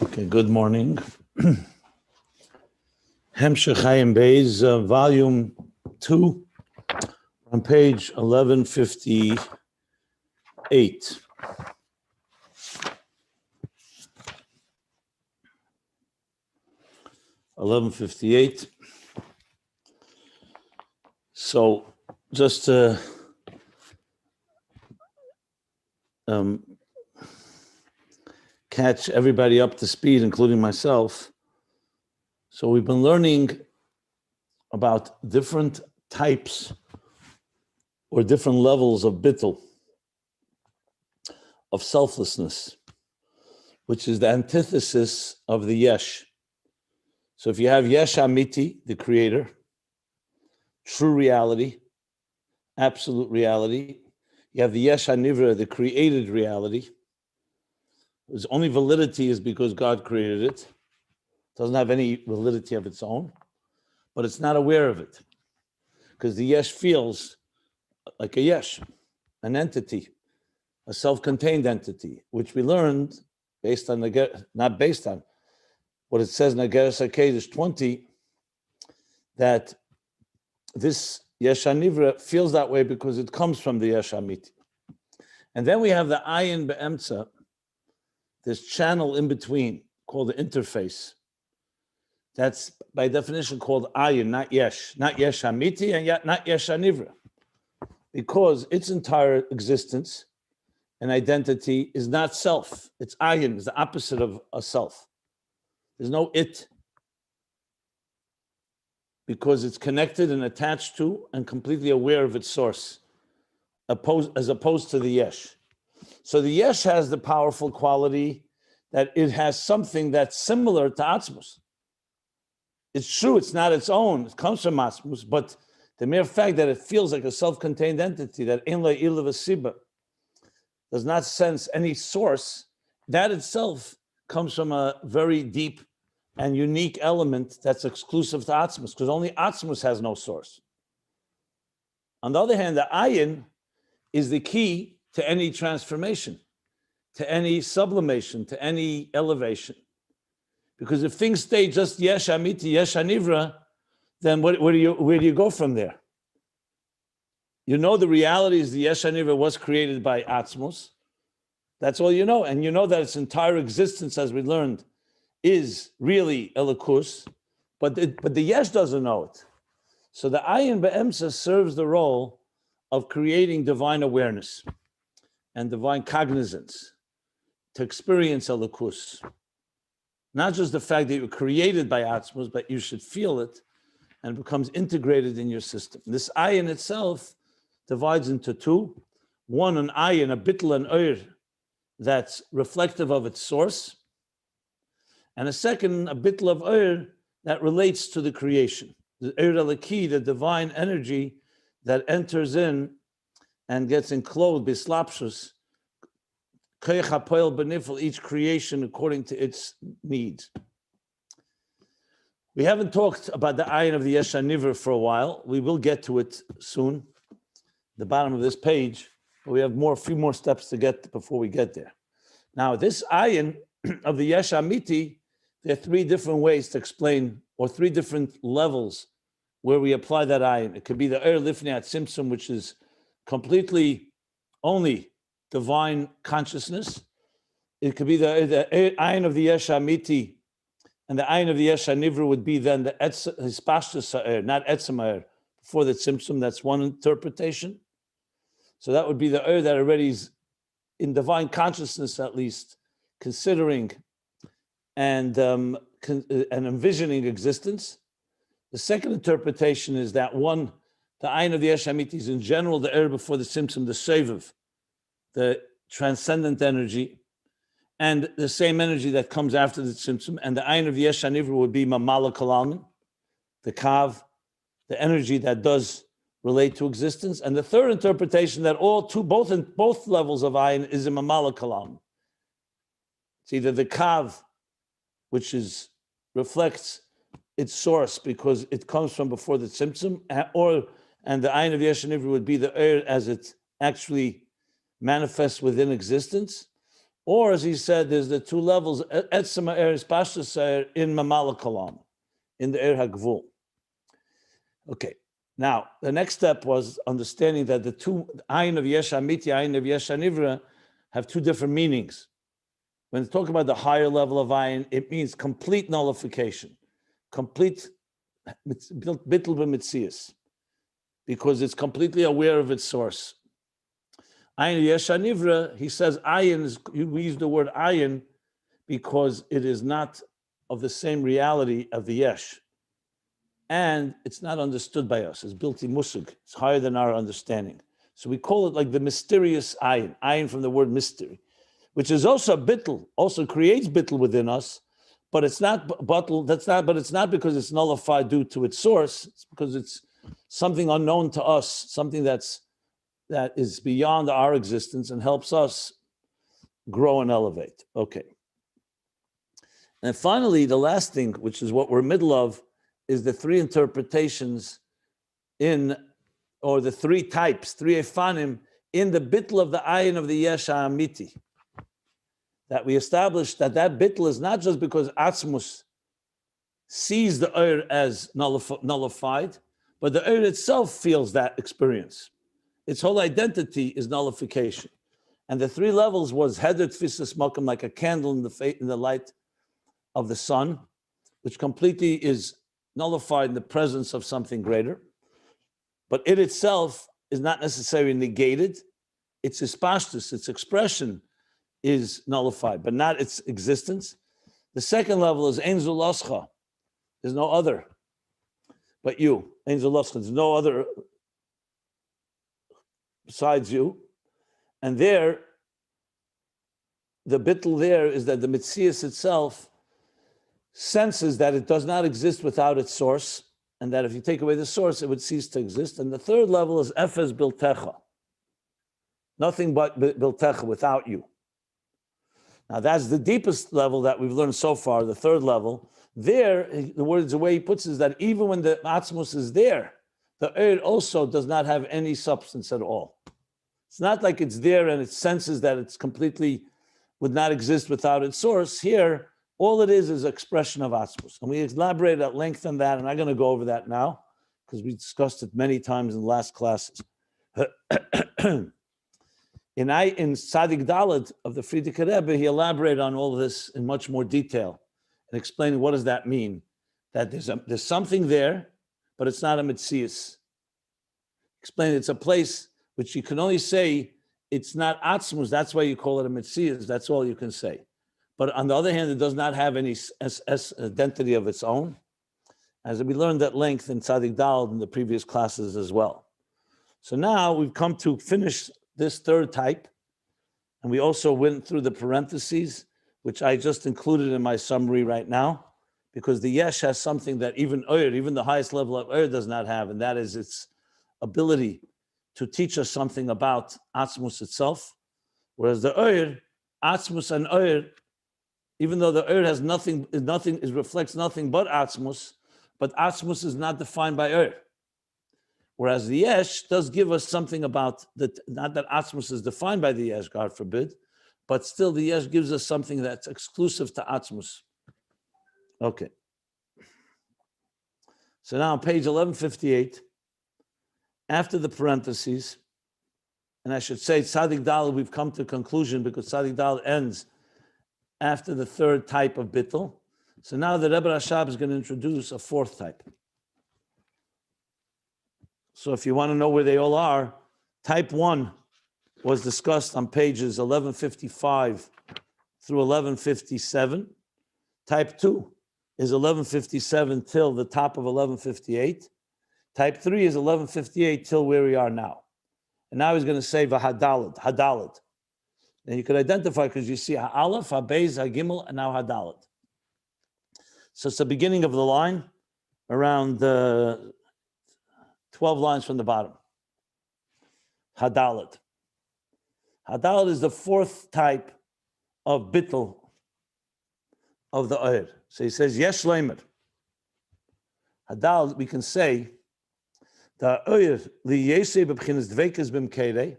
Okay, good morning. Beis, volume 2, on page 1158. So just to catch everybody up to speed, including myself. So we've been learning about different types or different levels of Bittul, of selflessness, which is the antithesis of the Yesh. So if you have Yesh Amiti, the creator, true reality, absolute reality, you have the Yesh HaNivra, the created reality. Its only validity is because God created it. It doesn't have any validity of its own, but it's not aware of it. Because the Yesh feels like a Yesh, an entity, a self-contained entity, which we learned based on not based on what it says in Ageres HaKedesh 20, that this Yesh HaNivra feels that way because it comes from the Yesh HaMiti. And then we have the Ayin Be'emtza, this channel in between called the interface. That's by definition called Ayin, not Yesh HaMiti and yet not Yesh HaNivra, because its entire existence and identity is not self. It's Ayin, it's the opposite of a self. There's no it, because it's connected and attached to and completely aware of its source, as opposed to the Yesh. So the Yesh has the powerful quality that it has something that's similar to Atzmus. It's true, it's not its own, it comes from Atzmus, but the mere fact that it feels like a self-contained entity, that in le'ilah v'siba, does not sense any source, that itself comes from a very deep and unique element that's exclusive to Atzmus, because only Atzmus has no source. On the other hand, the Ayin is the key to any transformation, to any sublimation, to any elevation. Because if things stay just Yesh Amiti, Yesh HaNivra, then where do you go from there? You know the reality is the Yesh HaNivra was created by Atzmus. That's all you know. And you know that its entire existence, as we learned, is really Elikus, but the Yesh doesn't know it. So the Ayin Be'emtza serves the role of creating divine awareness and divine cognizance to experience Elikus. Not just the fact that you were created by Atzmus, but you should feel it and it becomes integrated in your system. This Ayin itself divides into two. One, an Ayin, a Bittul and Oir, that's reflective of its source. And a second, a Bittul of Oir, that relates to the creation. The Oir Eliki, the divine energy that enters in and gets enclosed, Bislapshus, Koyach HaPoel Benifel, each creation according to its needs. We haven't talked about the Ayin of the Yesh HaNivra for a while. We will get to it soon, the bottom of this page, but we have a few more steps to get before we get there. Now, this Ayin of the Yesh HaMiti, there are three different ways to explain, or three different levels where we apply that Ayin. It could be the Lifnei Atzimtzum, which is completely only divine consciousness. It could be the Ayin of the Yesh HaMiti, and the Ayin of the Yesh HaNivra would be then the Hispashtus Ha'er, not Etzem Ha'er, before the Tzimtzum. That's one interpretation. So that would be the Ha'er that already is in divine consciousness, at least, considering and envisioning existence. The second interpretation is that one, the Ayin of the Yesh HaMiti is in general the Ha'er before the Tzimtzum, the Seviv, the transcendent energy, and the same energy that comes after the Tzimtzum, and the Ayin of the Yesh HaNivra would be Mamala Kalalman, the Kav, the energy that does relate to existence. And the third interpretation that both levels of Ayin is a Mamala Kalalman. It's either the Kav, which reflects its source because it comes from before the Tzimtzum, and the Ayin of the Yesh HaNivra would be the as it actually manifests within existence, Or as he said, there's the two levels, Etzem Eretz Pashtus in Mamala Kalam, in the Er HaGvul. Okay, now the next step was understanding that the two, Ayin of Yesh Amiti, Ayin of Yesh Nivra, have two different meanings. When talk about the higher level of Ayin, it means complete nullification, complete Bittul b'mitzias, because it's completely aware of its source. Ayin Yesh Nivra, he says Ayin is, we use the word Ayin because it is not of the same reality of the Yesh. And it's not understood by us. It's bilti musug. It's higher than our understanding. So we call it like the mysterious Ayin. Ayin from the word mystery, which is also Bittul, also creates Bittul within us, but it's not Bittul, but it's not because it's nullified due to its source. It's because it's something unknown to us, something that is beyond our existence and helps us grow and elevate. Okay. And finally, the last thing, which is what we're middle of, is the three interpretations or the three types, three efanim, in the bittul of the ayin of the yesh ha'amiti. That we established that bittul is not just because Atzmus sees the Ur as nullified, but the Ur itself feels that experience. Its whole identity is nullification. And the three levels was heder tfisas makom, like a candle in the light of the sun, which completely is nullified in the presence of something greater. But it itself is not necessarily negated. Its ispashtus, its expression, is nullified, but not its existence. The second level is ein zulascha. There's no other but you. Ein zulascha. There's no other besides you. And there, the bittul there is that the mitzias itself senses that it does not exist without its source, and that if you take away the source, it would cease to exist. And the third level is efes biltecha, nothing but biltecha, without you. Now that's the deepest level that we've learned so far, the third level. There, the way he puts it is that even when the Atzmus is there, the Eir also does not have any substance at all. It's not like it's there and it senses that it's completely would not exist without its source. Here, all it is expression of Atzmus. And we elaborated at length on that, and I'm going to go over that now, because we discussed it many times in the last classes. In Tzadik Dalet of the Frierdiker Rebbe, he elaborated on all of this in much more detail and explaining what does that mean, that there's something there, but it's not a mitzias. Explain it's a place which you can only say it's not Atzmus, that's why you call it a mitzias, that's all you can say. But on the other hand, it does not have any identity of its own, as we learned at length in Tzadik Dalet in the previous classes as well. So now we've come to finish this third type, and we also went through the parentheses, which I just included in my summary right now, because the yesh has something that even the highest level of does not have, and that is its ability to teach us something about Atzmus itself, whereas the Atzmus and even though the has reflects nothing but Atzmus, but Atzmus is not defined by Whereas the Yesh does give us something about that, not that Atzmus is defined by the Yesh, God forbid, but still the Yesh gives us something that's exclusive to Atzmus. Okay. So now on page 1158, after the parentheses, and I should say Tzadik Dalet, we've come to a conclusion because Tzadik Dalet ends after the third type of Bittul. So now the Rebbe Rashab is going to introduce a fourth type. So if you want to know where they all are, type 1 was discussed on pages 1155 through 1157. Type 2 is 1157 till the top of 1158. Type 3 is 1158 till where we are now. And now he's going to say Hadalet. And you could identify because you see Ha'aleph, Ha'beis, Ha'gimel, and now Hadalet. So it's the beginning of the line, around 12 lines from the bottom. Hadalet. Hadalet is the fourth type of Bittul of the Oyer. So he says, Yesh Leimer. Hadalet, we can say, the Oyer, li Yesei b'bchinas dveikas b'mkeirei,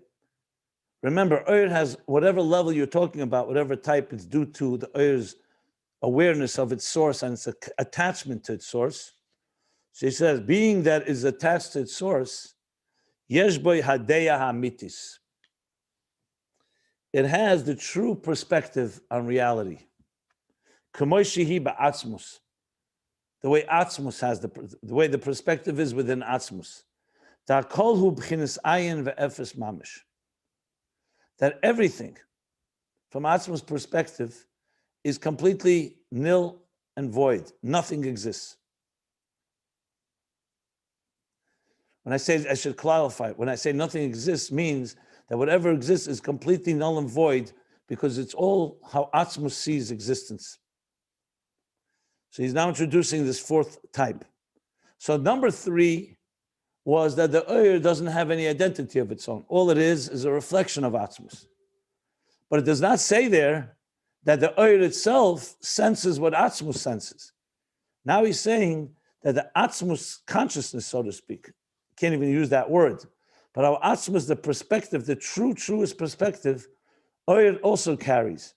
Remember, Oyer has whatever level you're talking about, whatever type it's due to the Oyer's awareness of its source and its attachment to its source. So he says, being that is attached to its source, yesh boy hadeya hamitis. It has the true perspective on reality. K'moy ba'atzmus. The way Atzmus has the way the perspective is within Atzmus. Ta'kol hu b'chinas ayin ve'efes mamish. That everything, from Atzmus' perspective, is completely nil and void. Nothing exists. When I say, I should clarify, when I say nothing exists means that whatever exists is completely null and void because it's all how Atzmus sees existence. So he's now introducing this fourth type. So number 3 was that the Oyer doesn't have any identity of its own. All it is a reflection of Atzmus. But it does not say there that the Oyer itself senses what Atzmus senses. Now he's saying that the Atzmus consciousness, so to speak, can't even use that word, but our Atzmus, the perspective, the truest perspective, Oyer also carries.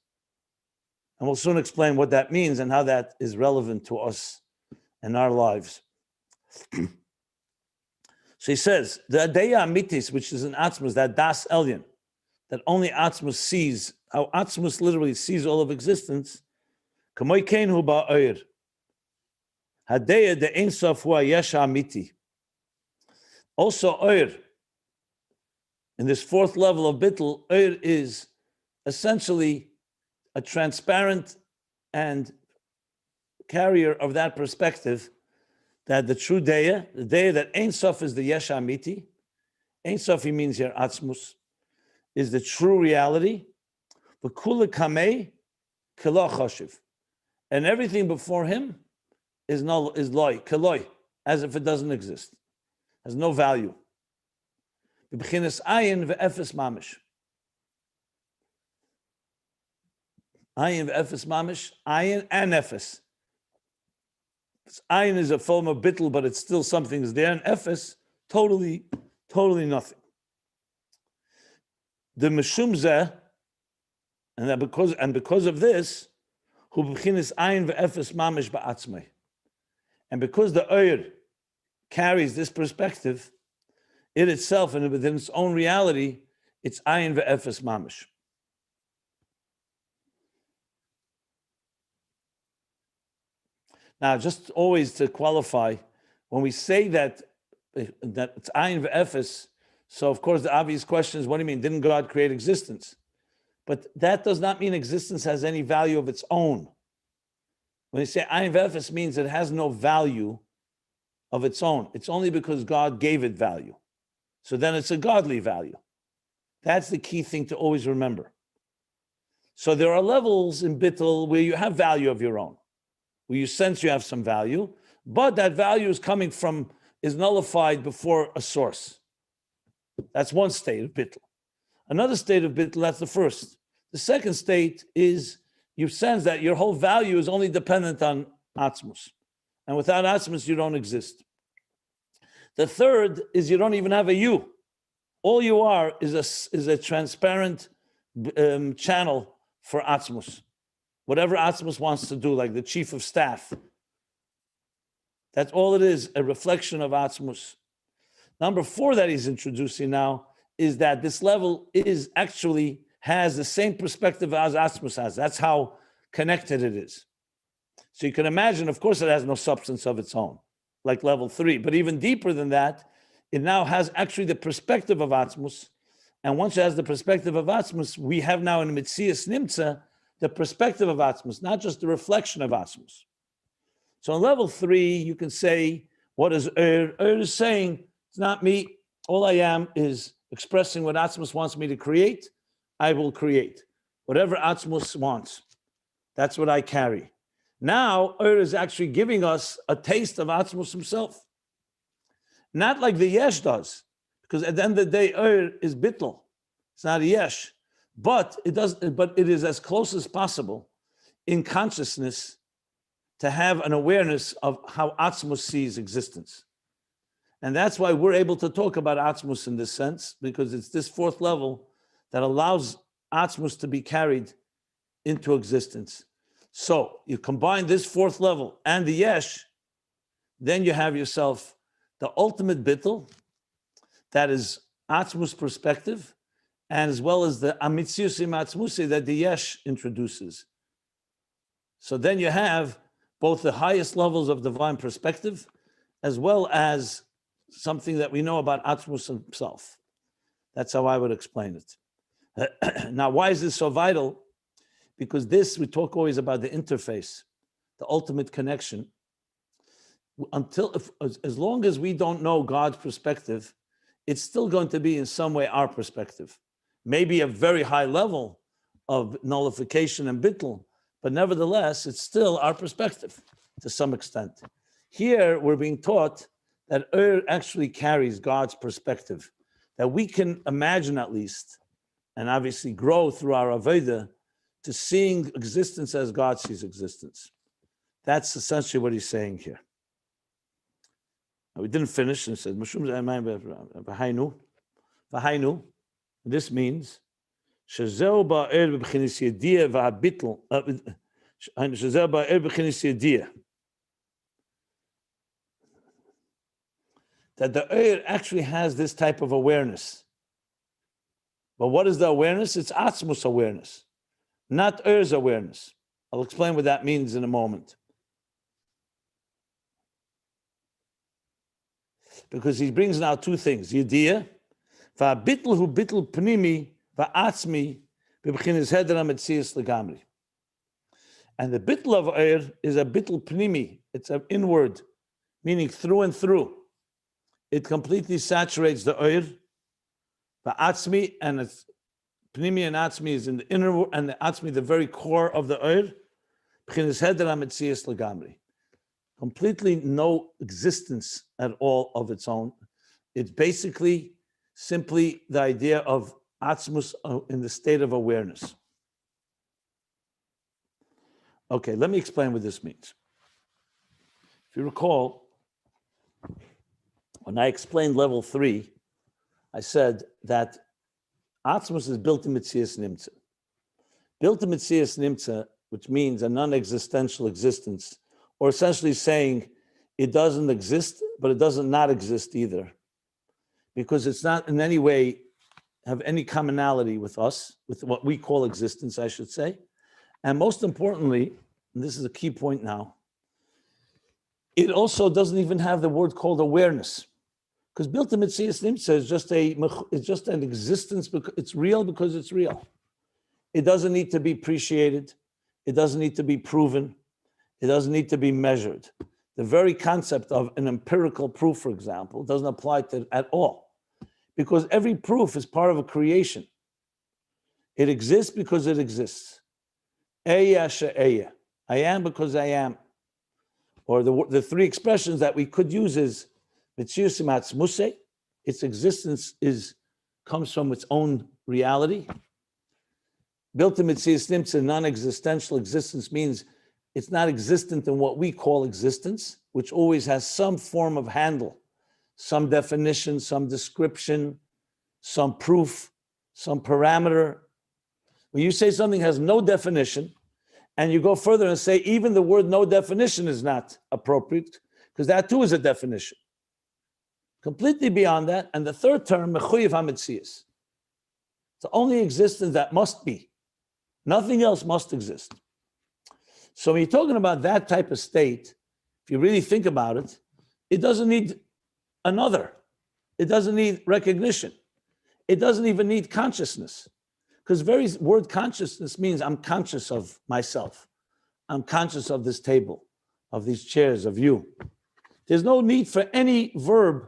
And we'll soon explain what that means and how that is relevant to us and our lives. So he says, the Adeya Amitis, which is an Atzmus, that Das Elyon, that only Atzmus sees, how Atzmus literally sees all of existence, Kamoy Keinu Ba'oyer. Hadeya de Ein Sof Hu HaYesh Amiti. Also, Oyer, in this fourth level of Bittul, Oyer is essentially a transparent and carrier of that perspective that the true Deya, the Deya that Ein Sof is the Yesh Amiti, Ein Sof he means here Atzmus, is the true reality, V'kula Kamei Kelo Choshev, and everything before him is null, is loy, keloi, as if it doesn't exist, has no value. B'chinas Ayin ve'efes mamish. Ayin ve'efes mamish, Ayin and Efes. Ayin is a form of Bittul, but it's still something is there, and Efes, totally nothing. The Meshum Zeh, and because of this, Hu b'chinas Ayin ve'efes mamish ba'atzmei. And because the Oyer carries this perspective, it itself and within its own reality, it's Ayin ve'efes mamish. Now, just always to qualify, when we say that it's Ayin ve'efes, so of course the obvious question is, what do you mean? Didn't God create existence? But that does not mean existence has any value of its own. When you say Ayin ve'efes means it has no value of its own. It's only because God gave it value. So then it's a godly value. That's the key thing to always remember. So there are levels in Bittul where you have value of your own, where you sense you have some value, but that value is nullified before a source. That's one state of Bittul. Another state of Bittul, that's the first. The second state is you sense that your whole value is only dependent on Atzmus. And without Atzmus, you don't exist. The third is you don't even have a you. All you are is a transparent channel for Atzmus. Whatever Atzmus wants to do, like the chief of staff. That's all it is, a reflection of Atzmus. Number 4 that he's introducing now is that this level has the same perspective as Atzmus has. That's how connected it is. So you can imagine, of course, it has no substance of its own, like level 3. But even deeper than that, it now has actually the perspective of Atzmus. And once it has the perspective of Atzmus, we have now in Metzias Nimtza the perspective of Atzmus, not just the reflection of Atzmus. So on level 3, you can say, what is Ur? Ur is saying, it's not me. All I am is expressing what Atzmus wants me to create. I will create. Whatever Atzmus wants, that's what I carry. Now, Ur is actually giving us a taste of Atzmus himself. Not like the Yesh does, because at the end of the day, Ur is Bittul. It's not a Yesh. But it is as close as possible in consciousness to have an awareness of how Atzmus sees existence. And that's why we're able to talk about Atzmus in this sense, because it's this 4th level that allows Atzmus to be carried into existence. So you combine this fourth level and the Yesh, then you have yourself the ultimate Bittul, that is Atzmus perspective, and as well as the Amitziusim Atzmusi that the Yesh introduces. So then you have both the highest levels of divine perspective, as well as something that we know about Atzmus himself. That's how I would explain it. Now, why is this so vital? Because this, we talk always about the interface, the ultimate connection. As long as we don't know God's perspective, it's still going to be in some way our perspective. Maybe a very high level of nullification and bittul, but nevertheless, it's still our perspective to some extent. Here, we're being taught that actually carries God's perspective, that we can imagine at least, and obviously grow through our Avodah, to seeing existence as God sees existence. That's essentially what he's saying here. Now, we didn't finish, and it says, V'hainu. This means, that the Eir actually has this type of awareness. But what is the awareness? It's Atzmus awareness, not Eir's awareness. I'll explain what that means in a moment. Because he brings now two things. Yediyah, va'bitl hu bitl pnimi, va'atzmi, b'b'chinas heder ha'metzias legamri. And the bitl of Eir is a bitl pnimi. It's an inward, meaning through and through. It completely saturates the Eir. Va'atzmi, and it's pnimi and atzmi is in the inner, and the atzmi, the very core of the Eir. B'chinas heder ha'metzias legamri. Completely no existence at all of its own. It's basically simply the idea of Atzmus in the state of awareness. Okay, let me explain what this means. If you recall, when I explained level 3, I said that Atzmus is built in Metzias Nimtza. Built in Metzias Nimtza, which means a non-existential existence, or essentially saying it doesn't exist, but it doesn't not exist either, because it's not in any way have any commonality with us, with what we call existence, I should say. And most importantly, and this is a key point now, it also doesn't even have the word called awareness, because built in Metzias Nimtza is just an existence, because it's real because it's real. It doesn't need to be appreciated. It doesn't need to be proven. It doesn't need to be measured. The very concept of an empirical proof, for example, doesn't apply to it at all, because every proof is part of a creation. It exists because it exists. Eya she'eya. I am because I am. Or the three expressions that we could use is Metziusim Atzmusei. Its existence comes from its own reality. Built in Metzias Nimtza, non-existential existence means it's not existent in what we call existence, which always has some form of handle, some definition, some description, some proof, some parameter. When you say something has no definition, and you go further and say even the word no definition is not appropriate, because that too is a definition. Completely beyond that. And the third term, mechuyev hametzias. It's the only existence that must be. Nothing else must exist. So when you're talking about that type of state, if you really think about it, it doesn't need another. It doesn't need recognition. It doesn't even need consciousness. Because very word consciousness means I'm conscious of myself. I'm conscious of this table, of these chairs, of you. There's no need for any verb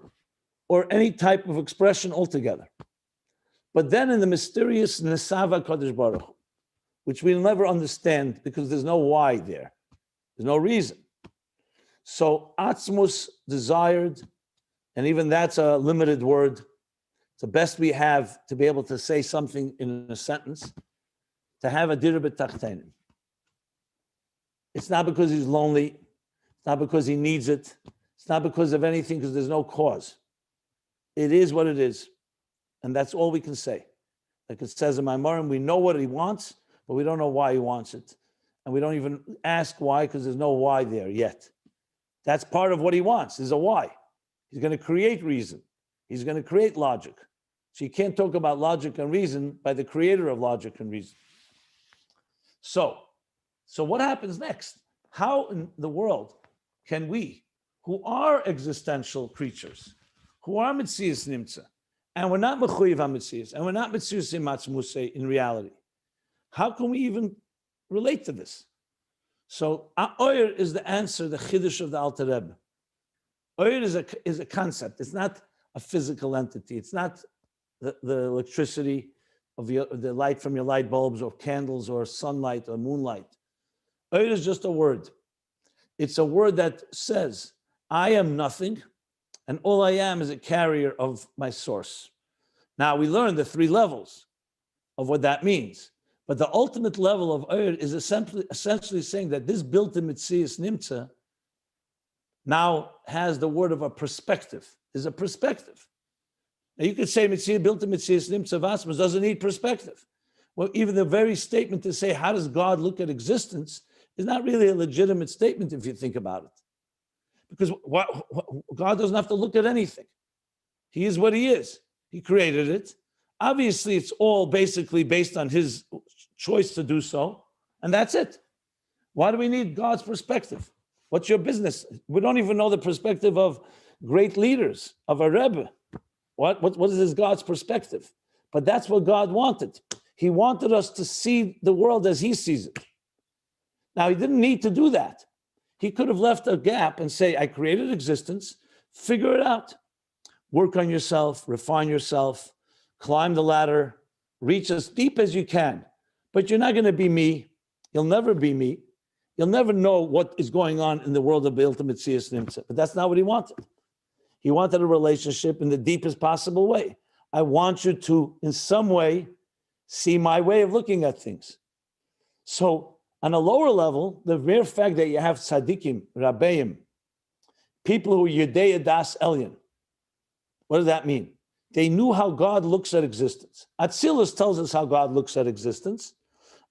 or any type of expression altogether. But then in the mysterious Nesava Kadosh Baruch Hu, which we'll never understand because there's no why there. There's no reason. So Atzmus desired, and even that's a limited word. It's the best we have to be able to say something in a sentence, to have a dir b'tachtenim. It's not because he's lonely. It's not because he needs it. It's not because of anything, because there's no cause. It is what it is. And that's all we can say. Like it says in my Marim, we know what he wants, but we don't know why he wants it. And we don't even ask why because there's no why there yet. That's part of what he wants, is a why. He's going to create reason. He's going to create logic. So you can't talk about logic and reason by the creator of logic and reason. So what happens next? How in the world can we, who are existential creatures, who are Metzias Nimtza, and we're not Mechuyev HaMetzias, and we're not Metzias Atzmus in reality, how can we even relate to this? So Oyer is the answer, the Chiddush of the Alter Rebbe. Oyer is a concept. It's not a physical entity. It's not the electricity of the light from your light bulbs or candles or sunlight or moonlight. Oyer is just a word. It's a word that says, I am nothing, and all I am is a carrier of my source. Now, we learned the 3 levels of what that means. But the ultimate level of Oyer is essentially saying that this built-in Metzias Nimtza now has the word of a perspective. There's a perspective. Now you could say built-in Metzias Nimtza Atzmus doesn't need perspective. Well, even the very statement to say, how does God look at existence, is not really a legitimate statement if you think about it. Because God doesn't have to look at anything. He is what he is. He created it. Obviously, it's all basically based on his choice to do so, and that's it. Why do we need God's perspective? What's your business? We don't even know the perspective of great leaders, of a Rebbe. What is this God's perspective? But that's what God wanted. He wanted us to see the world as he sees it. Now, he didn't need to do that. He could have left a gap and say, I created existence, figure it out. Work on yourself, refine yourself, climb the ladder, reach as deep as you can. But you're not going to be me. You'll never be me. You'll never know what is going on in the world of the ultimate Metzias Nimtza. But that's not what he wanted. He wanted a relationship in the deepest possible way. I want you to, in some way, see my way of looking at things. So on a lower level, the mere fact that you have tzaddikim, rabbeim, people who are Yedei Das Elyon, what does that mean? They knew how God looks at existence. Atzilus tells us how God looks at existence.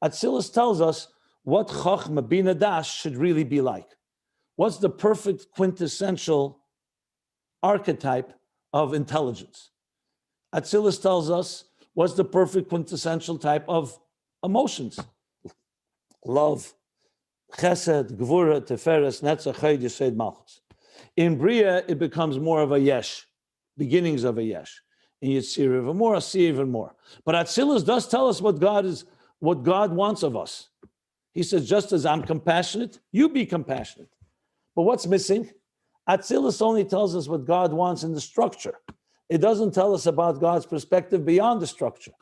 Atzilus tells us what Chochmah Bina Das should really be like. What's the perfect quintessential archetype of intelligence? Atzilus tells us what's the perfect quintessential type of emotions. Love, chesed, gvura, teferes, netzach, chayd, yesed, malchus. In Bria, it becomes more of a yesh, beginnings of a yesh. In Yitzir even more, Asir even more. But Atzilus does tell us what God wants of us. He says, just as I'm compassionate, you be compassionate. But what's missing? Atzilus only tells us what God wants in the structure. It doesn't tell us about God's perspective beyond the structure.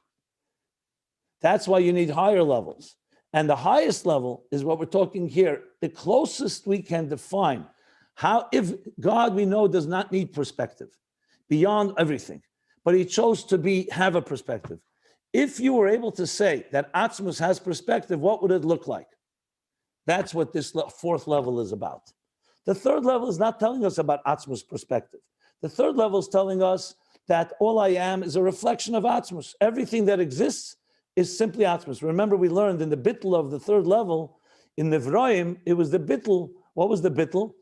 That's why you need higher levels. And the highest level is what we're talking here, the closest we can define how, if God we know does not need perspective beyond everything, but he chose to have a perspective. If you were able to say that Atzmus has perspective, what would it look like? That's what this 4th level is about. The 3rd level is not telling us about Atzmus perspective. The 3rd level is telling us that all I am is a reflection of Atzmus. Everything that exists is simply Atzmus. Remember, we learned in the Bittul of the 3rd level, in the Nevroim, it was the Bittul. What was the Bittul?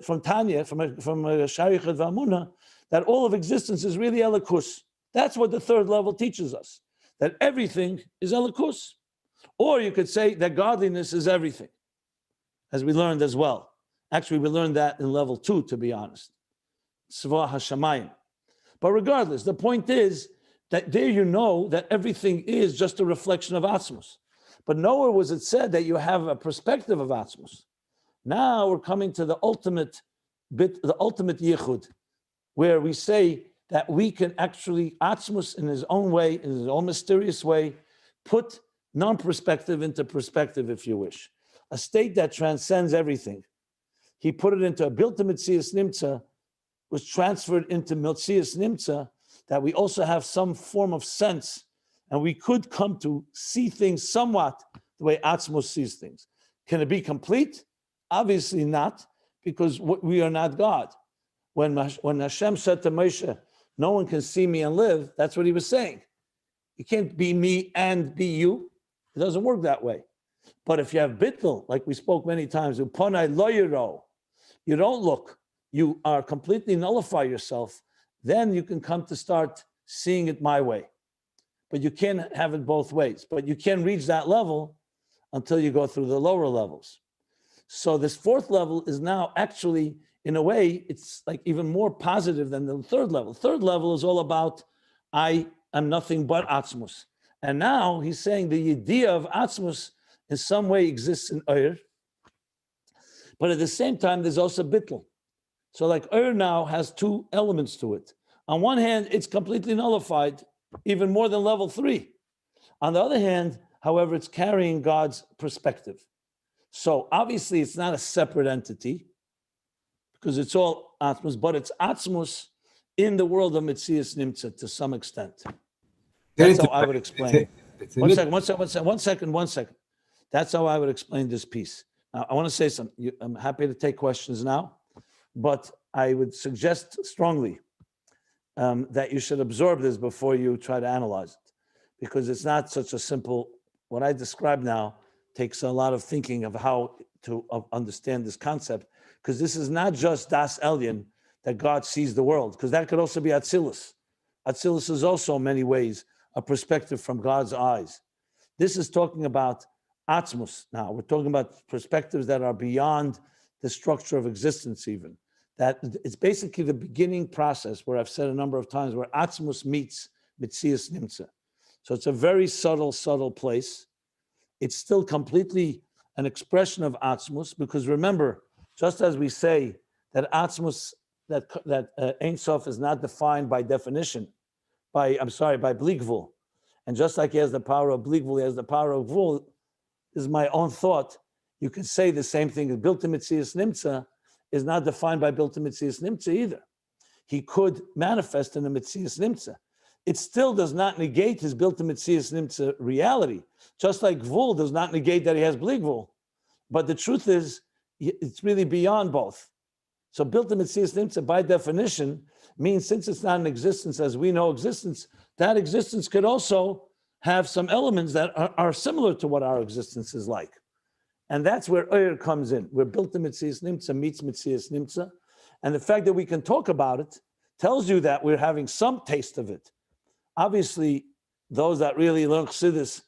From Tanya, from Shiur V'Amuna, that all of existence is really Elikus. That's what the 3rd level teaches us, that everything is Elikus. Or you could say that godliness is everything, as we learned as well. Actually, we learned that in level 2, to be honest. Tzva HaShamayim. But regardless, the point is that there you know that everything is just a reflection of Atzmus. But nowhere was it said that you have a perspective of Atzmus. Now we're coming to the ultimate yichud, where we say that we can actually, Atzmus in his own way, in his own mysterious way, put non-perspective into perspective, if you wish. A state that transcends everything. He put it into a built-in Metzias Nimtza, was transferred into Metzias Nimtza, that we also have some form of sense, and we could come to see things somewhat the way Atzmus sees things. Can it be complete? Obviously not, because we are not God. When Hashem said to Moshe, no one can see me and live, that's what he was saying. You can't be me and be you. It doesn't work that way. But if you have bittul, like we spoke many times, uponai lo yiro, you don't look, you are completely nullify yourself, then you can come to start seeing it my way. But you can't have it both ways. But you can reach that level until you go through the lower levels. So this fourth level is now actually, in a way, it's like even more positive than the third level. Third level is all about, I am nothing but Atzmus. And now he's saying the idea of Atzmus in some way exists in Ur, but at the same time, there's also Bittul. So like Ur now has two elements to it. On one hand, it's completely nullified, even more than level 3. On the other hand, however, it's carrying God's perspective. So obviously it's not a separate entity because it's all Atzmus, but it's Atzmus in the world of Metzias Nimtza to some extent. That's how I would explain. One second. That's how I would explain this piece. Now, I want to say something. I'm happy to take questions now, but I would suggest strongly that you should absorb this before you try to analyze it, because it's not such a simple, what I describe now takes a lot of thinking of how to understand this concept, because this is not just Das Elyon, that God sees the world, because that could also be Atzilus. Atzilus is also in many ways a perspective from God's eyes. This is talking about Atzmus now. We're talking about perspectives that are beyond the structure of existence even. That it's basically the beginning process where I've said a number of times where Atzmus meets Metzias Nimtza. So it's a very subtle place. It's still completely an expression of Atzmus, because remember, just as we say that Atzmus, that Ein Sof is not defined by definition, by Bligvul. And just like he has the power of Bligvul, he has the power of Gvul. This is my own thought. You can say the same thing. Bilta Metzias Nimtza is not defined by Bilta Metzias Nimtza either. He could manifest in a Metzias Nimtza. It still does not negate his Bilta Metzias Nimtza reality, just like Gvul does not negate that he has Bligvul. But the truth is, it's really beyond both. So Bilta Metzias Nimtza, by definition, means since it's not an existence as we know existence, that existence could also have some elements that are similar to what our existence is like. And that's where Ur comes in, where Bilta Metzias Nimtza meets Metzias Nimtza. And the fact that we can talk about it tells you that we're having some taste of it. Obviously, those that really learn Chassidus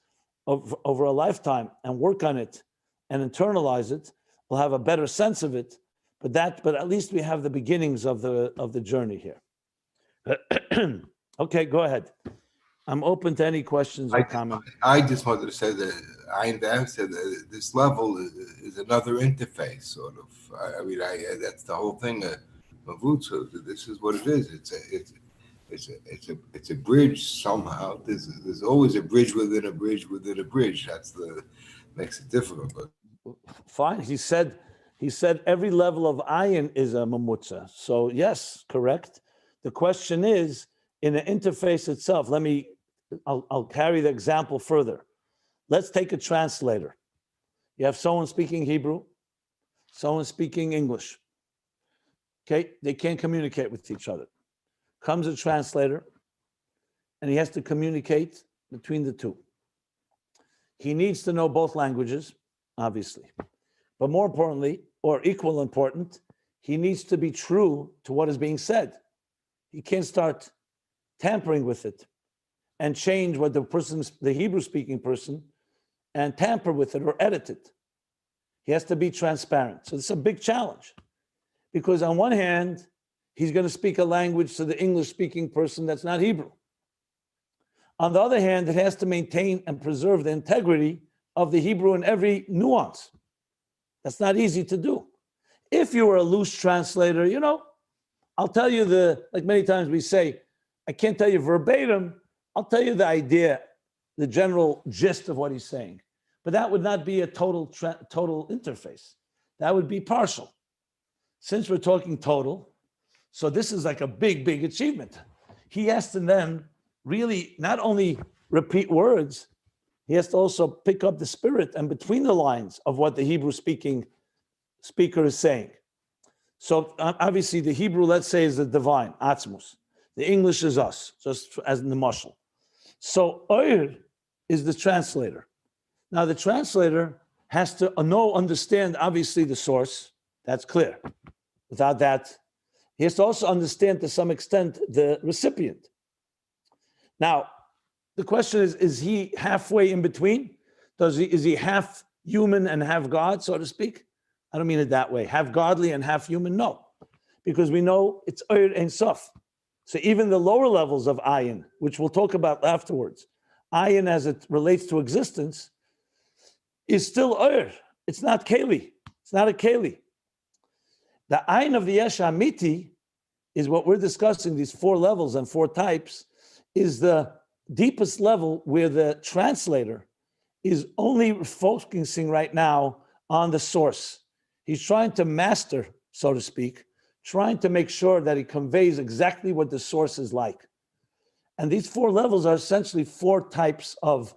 over a lifetime and work on it and internalize it will have a better sense of it. But at least we have the beginnings of the journey here. Okay, go ahead. I'm open to any questions or comments. I just wanted to say that Ayin said that this level is another interface, sort of. That's the whole thing of Mavutsu. This is what it is. It's a bridge somehow. There's always a bridge within a bridge within a bridge. Makes it difficult. But fine. He said every level of Ayin is a mamutza. So yes, correct. The question is, in the interface itself, I'll carry the example further. Let's take a translator. You have someone speaking Hebrew, someone speaking English. Okay, they can't communicate with each other. Comes a translator, and he has to communicate between the two. He needs to know both languages, obviously. But more importantly, or equal important, he needs to be true to what is being said. He can't start tampering with it and change what the Hebrew-speaking person, and tamper with it or edit it. He has to be transparent. So it's a big challenge, because on one hand, he's going to speak a language to the English-speaking person that's not Hebrew. On the other hand, it has to maintain and preserve the integrity of the Hebrew in every nuance. That's not easy to do. If you were a loose translator, I'll tell you like many times we say, I can't tell you verbatim, I'll tell you the idea, the general gist of what he's saying. But that would not be a total interface. That would be partial. Since we're talking total, so this is like a big, big achievement. He has to then really not only repeat words, he has to also pick up the spirit and between the lines of what the Hebrew-speaking speaker is saying. So obviously the Hebrew, let's say, is the divine, Atzmus. The English is us, just as in the mashal. So Oyer is the translator. Now the translator has to understand obviously the source. That's clear. Without that, he has to also understand to some extent the recipient. Now, the question is he halfway in between? Is he half human and half God, so to speak? I don't mean it that way. Half godly and half human? No. Because we know it's Oyer Ein Sof. So even the lower levels of Ayin, which we'll talk about afterwards, Ayin as it relates to existence, is still Oyer. It's not Keli. It's not a Keli. The Ayin of the Yesh Amiti is what we're discussing, these 4 levels and 4 types, is the deepest level where the translator is only focusing right now on the source. He's trying to master, so to speak, trying to make sure that he conveys exactly what the source is like. And these 4 levels are essentially 4 types of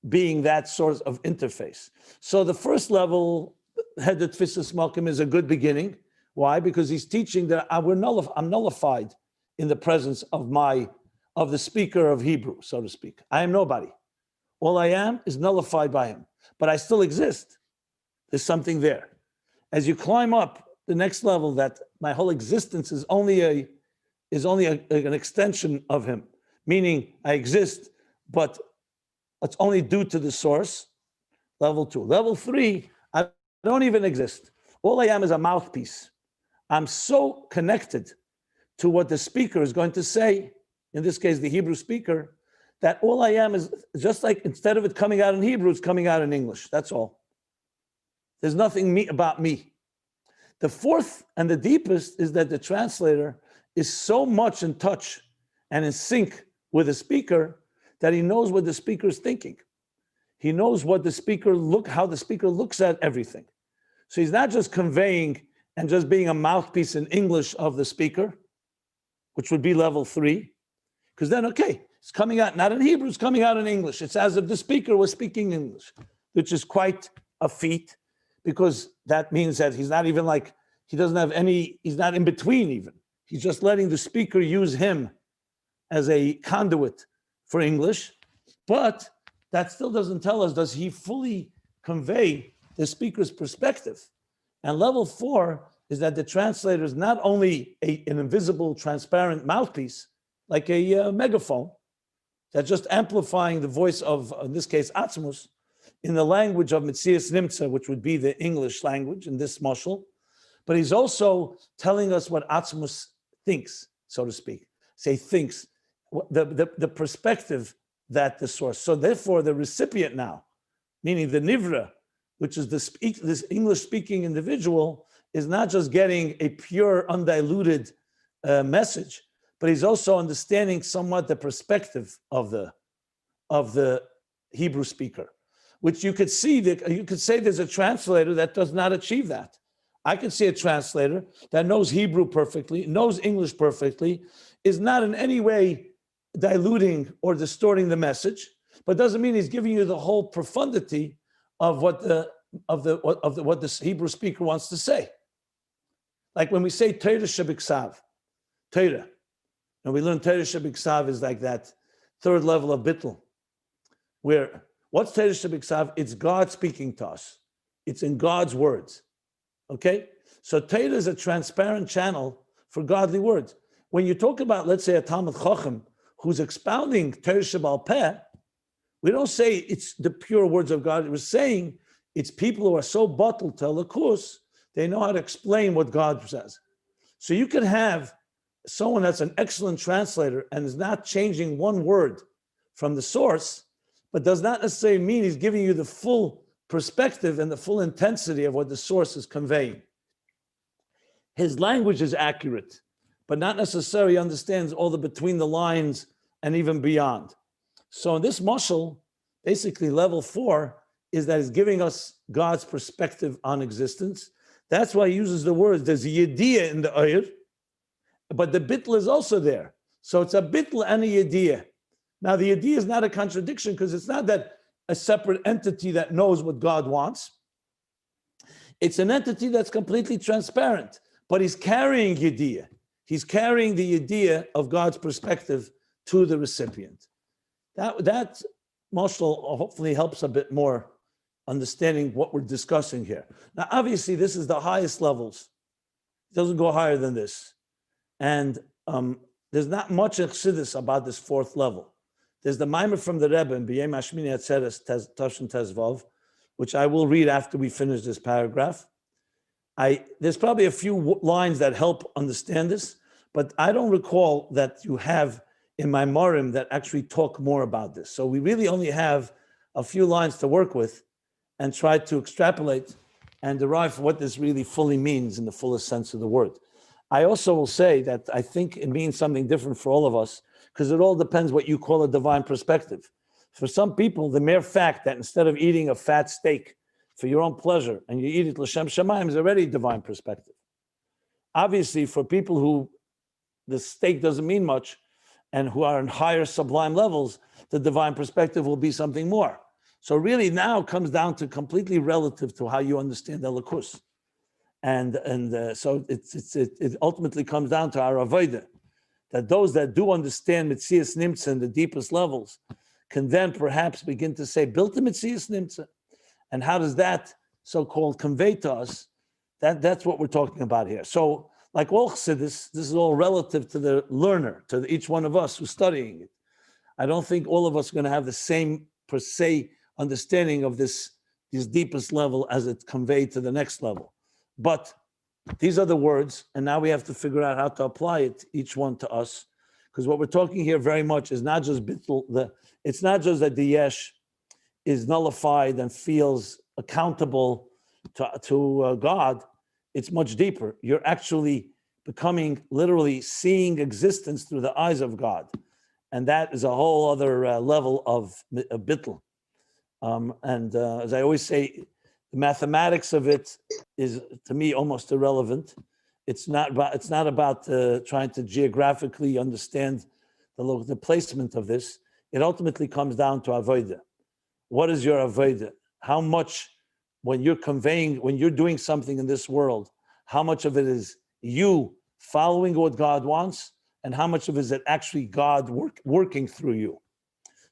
being that sort of interface. So the first level, Hedet Tfisas Malkim, is a good beginning. Why? Because he's teaching that I'm nullified in the presence of the speaker of Hebrew, so to speak. I am nobody. All I am is nullified by him, but I still exist. There's something there. As you climb up the next level, that my whole existence is only an extension of him, meaning I exist, but it's only due to the source. Level 2. Level 3, I don't even exist. All I am is a mouthpiece. I'm so connected to what the speaker is going to say, in this case, the Hebrew speaker, that all I am is just like, instead of it coming out in Hebrew, it's coming out in English. That's all. There's nothing about me. The 4th and the deepest is that the translator is so much in touch and in sync with the speaker that he knows what the speaker is thinking. He knows what the speaker how the speaker looks at everything. So he's not just conveying and just being a mouthpiece in English of the speaker, which would be level 3, because then, okay, it's coming out not in Hebrew, it's coming out in English. It's as if the speaker was speaking English, which is quite a feat, because that means that he's not even like, he's not in between even. He's just letting the speaker use him as a conduit for English, but that still doesn't tell us, does he fully convey the speaker's perspective? And level 4 is that the translator is not only an invisible, transparent mouthpiece, like a megaphone, that's just amplifying the voice of, in this case, Atzmus, in the language of Metzias Nimtza, which would be the English language in this mashal, but he's also telling us what Atzmus thinks, so to speak. Say thinks, the perspective that the source. So therefore, the recipient now, meaning the Nivra, which is this English-speaking individual, is not just getting a pure, undiluted message, but he's also understanding somewhat the perspective of the Hebrew speaker, which you could see that you could say there's a translator that does not achieve that. I could see a translator that knows Hebrew perfectly, knows English perfectly, is not in any way diluting or distorting the message, but doesn't mean he's giving you the whole profundity of what the Hebrew speaker wants to say. Like when we say Torah Shebiksav, Torah, and we learn Torah Shebiksav is like that 3rd level of Bittul, where what's Torah Shebiksav? It's God speaking to us. It's in God's words. Okay? So Torah is a transparent channel for godly words. When you talk about, let's say, a Talmud Chacham who's expounding Torah Shebal Peh, we don't say it's the pure words of God. We're saying it's people who are so bottled to Lakus, they know how to explain what God says. So you could have someone that's an excellent translator and is not changing one word from the source, but does not necessarily mean he's giving you the full perspective and the full intensity of what the source is conveying. His language is accurate, but not necessarily understands all the between the lines and even beyond. So in this mashal, basically level 4 is that he's giving us God's perspective on existence. That's why he uses the words, there's a yediyah in the ayr, but the bittul is also there. So it's a bittul and a yediyah. Now the yediyah is not a contradiction because it's not that a separate entity that knows what God wants. It's an entity that's completely transparent, but he's carrying yediyah. He's carrying the yediyah of God's perspective to the recipient. That Marshall hopefully helps a bit more understanding what we're discussing here. Now, obviously, this is the highest levels. It doesn't go higher than this. And there's not much Chassidus about this fourth level. There's the Maimer from the Rebbe in B'yem Hashmini Atzeres Toshin Tezvav, which I will read after we finish this paragraph. There's probably a few lines that help understand this, but I don't recall that you have in my Marim that actually talk more about this. So we really only have a few lines to work with and try to extrapolate and derive what this really fully means in the fullest sense of the word. I also will say that I think it means something different for all of us, because it all depends what you call a divine perspective. For some people, the mere fact that instead of eating a fat steak for your own pleasure and you eat it l'shem shamayim is already divine perspective. Obviously, for people who the steak doesn't mean much and who are in higher sublime levels, the divine perspective will be something more. So really now it comes down to completely relative to how you understand Elokus. So it ultimately comes down to our avodah, that those that do understand Metzias Nimtza in the deepest levels can then perhaps begin to say, built the Metzias Nimtza. And how does that so-called convey to us? That's what we're talking about here. So like all Chassidus, this is all relative to the learner, to each one of us who's studying it. I don't think all of us are going to have the same per se understanding of this deepest level as it's conveyed to the next level. But these are the words, and now we have to figure out how to apply it, each one to us, because what we're talking here very much is not just Bittul. It's not just that the Yesh is nullified and feels accountable to God. It's much deeper. You're actually becoming, literally seeing existence through the eyes of God. And that is a whole other level of Bittul. As I always say, the mathematics of it is, to me, almost irrelevant. It's not about trying to geographically understand the placement of this. It ultimately comes down to avodah. What is your avodah? How much, when you're doing something in this world, how much of it is you following what God wants, and how much of it is it actually God working through you?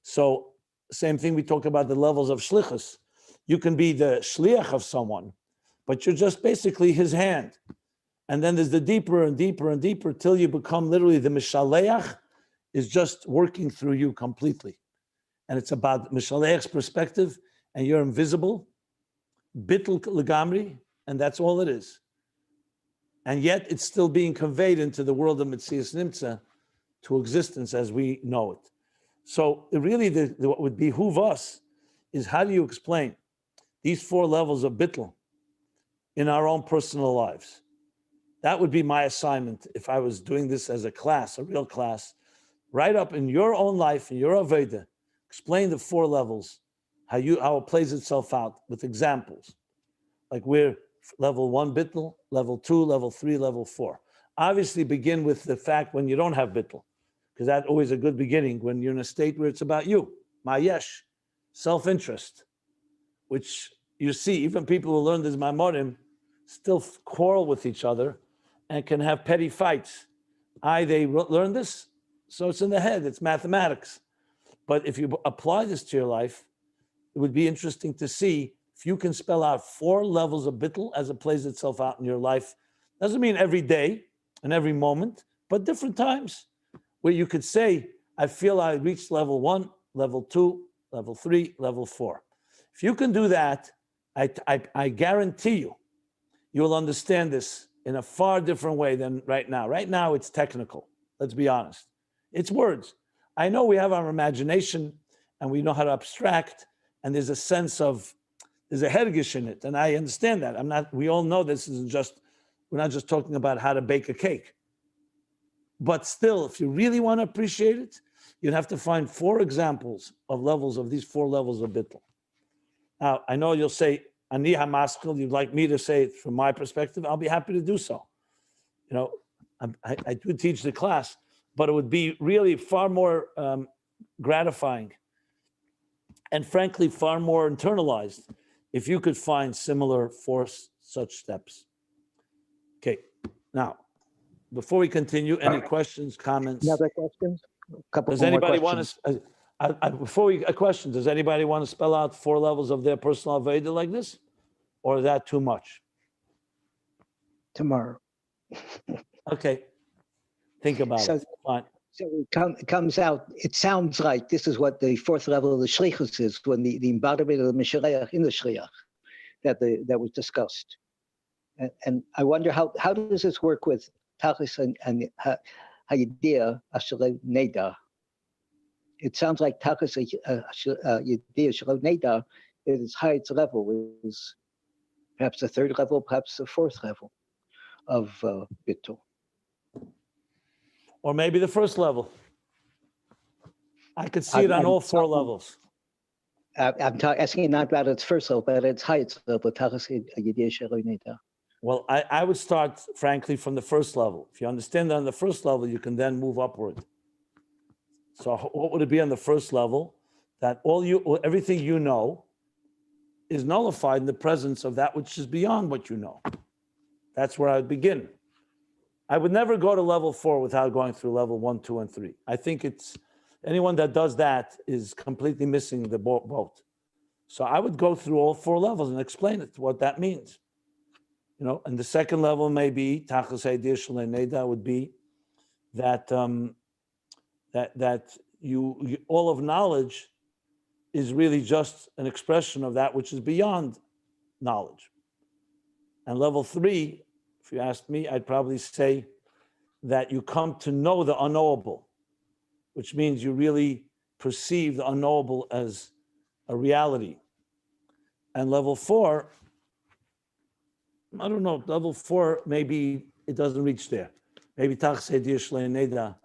So, same thing, we talk about the levels of shlichus. You can be the shliach of someone, but you're just basically his hand. And then there's the deeper and deeper and deeper till you become literally the mishaleach is just working through you completely. And it's about mishaleach's perspective, and you're invisible, bittul legamri, and that's all it is. And yet it's still being conveyed into the world of Metzias Nimtza to existence as we know it. So really what would behoove us is, how do you explain these four levels of bittul in our own personal lives? That would be my assignment if I was doing this as a class, a real class. Right up in your own life, in your Aveda, explain the four levels, how it plays itself out with examples. Like we're level 1 bittul, level 2, level 3, level 4. Obviously begin with the fact when you don't have bittul, because that's always a good beginning when you're in a state where it's about you, ma'yesh, self-interest, which you see, even people who learn this Maimorim still quarrel with each other and can have petty fights. They learn this, so it's in the head, it's mathematics. But if you apply this to your life, it would be interesting to see if you can spell out four levels of bittul as it plays itself out in your life. Doesn't mean every day and every moment, but different times where you could say, I feel I reached level 1, level 2, level 3, level 4. If you can do that, I guarantee you will understand this in a far different way than right now. Right now, it's technical. Let's be honest. It's words. I know we have our imagination and we know how to abstract, and there's a sense of, there's a hergish in it, and I understand that. We all know this isn't just, we're not just talking about how to bake a cake. But still, if you really want to appreciate it, you'd have to find 4 examples of levels of these 4 levels of bittul. Now, I know you'll say, Ani hamaskil, you'd like me to say it from my perspective. I'll be happy to do so. You know, I do teach the class, but it would be really far more gratifying and frankly, far more internalized if you could find similar 4 such steps. Okay, now, before we continue, any questions, comments? Any other questions? A couple Does more anybody want questions. to? Before we a question, does anybody want to spell out 4 levels of their personal Aveda like this? Or is that too much? Tomorrow. Okay. Think about it. Fine. So it comes out, it sounds like this is what the 4th level of the Shlichus is, when the embodiment of the Mishaleach in the Shliach that was discussed. And I wonder how does this work with Tachlis and Hayidiyah Ashalei Neda? It sounds like Tachlis Hayidiyah Ashalei Neda at its highest level is perhaps the 3rd level, perhaps the 4th level of Bittul. Or maybe the 1st level. I could see it on all 4 levels. I'm asking not about its 1st level, but at its highest level. Well, I would start, frankly, from the 1st level. If you understand that on the 1st level, you can then move upward. So what would it be on the 1st level? That everything you know is nullified in the presence of that which is beyond what you know. That's where I would begin. I would never go to level 4 without going through level 1, 2, and 3. I think anyone that does that is completely missing the boat. So I would go through all 4 levels and explain it, what that means. And the 2nd level may be Tachlis Hayidiyah Shalei Neda would be that that you all of knowledge is really just an expression of that which is beyond knowledge. And level 3, if you ask me, I'd probably say that you come to know the unknowable, which means you really perceive the unknowable as a reality. And level 4, I don't know, level 4, maybe it doesn't reach there. Maybe Tachlis Hayidiyah Shalei Neda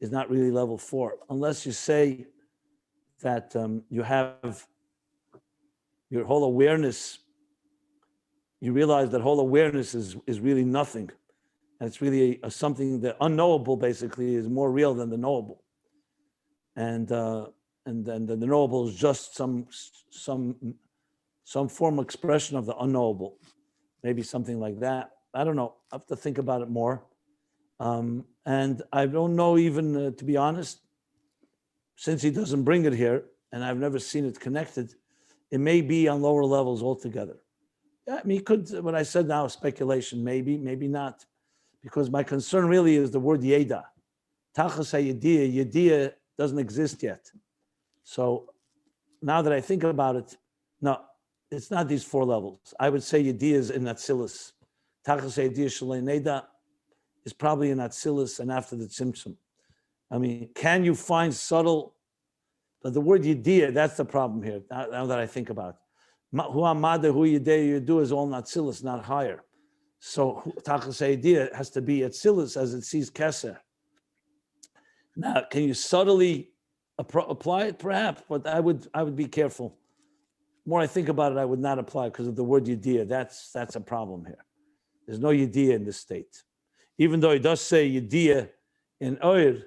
is not really level 4, unless you say that you have your whole awareness. You realize that whole awareness is really nothing. And it's really something that unknowable basically is more real than the knowable. And then the knowable is just some form of expression of the unknowable. Maybe something like that. I don't know. I have to think about it more. And I don't know even, to be honest, since he doesn't bring it here, and I've never seen it connected, it may be on lower levels altogether. Yeah, I mean, what I said now is speculation, maybe not. Because my concern really is the word Yeda. Tachlis Hayidiyah, Yediyah doesn't exist yet. So now that I think about it, no, it's not these 4 levels. I would say Yediyah is in Atzilus. Tachlis Hayidiyah Shalei Neda is probably in Atzilus and after the Tzimtzum. I mean, can you find subtle, but the word Yediyah, that's the problem here, now that I think about it. Hu Amada, Hu Yediyah, Yedu is all in Atzilus, not higher. So Tachlis Hayidiyah has to be Atzilus as it sees Keser. Now, can you subtly apply it? Perhaps, but I would be careful. The more I think about it, I would not apply because of the word Yediyah. That's a problem here. There's no Yediyah in this state. Even though he does say Yediyah in Oyer,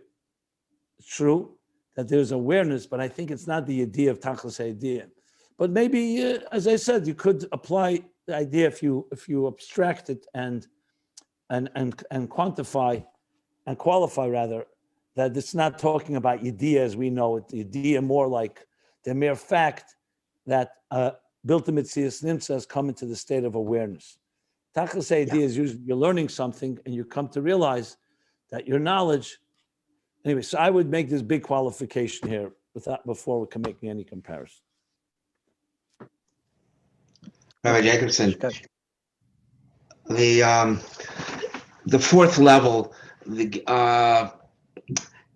it's true that there's awareness, but I think it's not the Yediyah of Tachlis Hayidiyah. But maybe, as I said, you could apply the idea if you abstract it and quantify and qualify rather, that it's not talking about Yediyah as we know it. Yediyah more like the mere fact that Biltul Mitzias Nimtza has come into the state of awareness. Tachlis Hayidiyah is usually you're learning something and you come to realize that your knowledge. Anyway, so I would make this big qualification here before we can make any comparison. Rabbi Jacobson, the 4th level,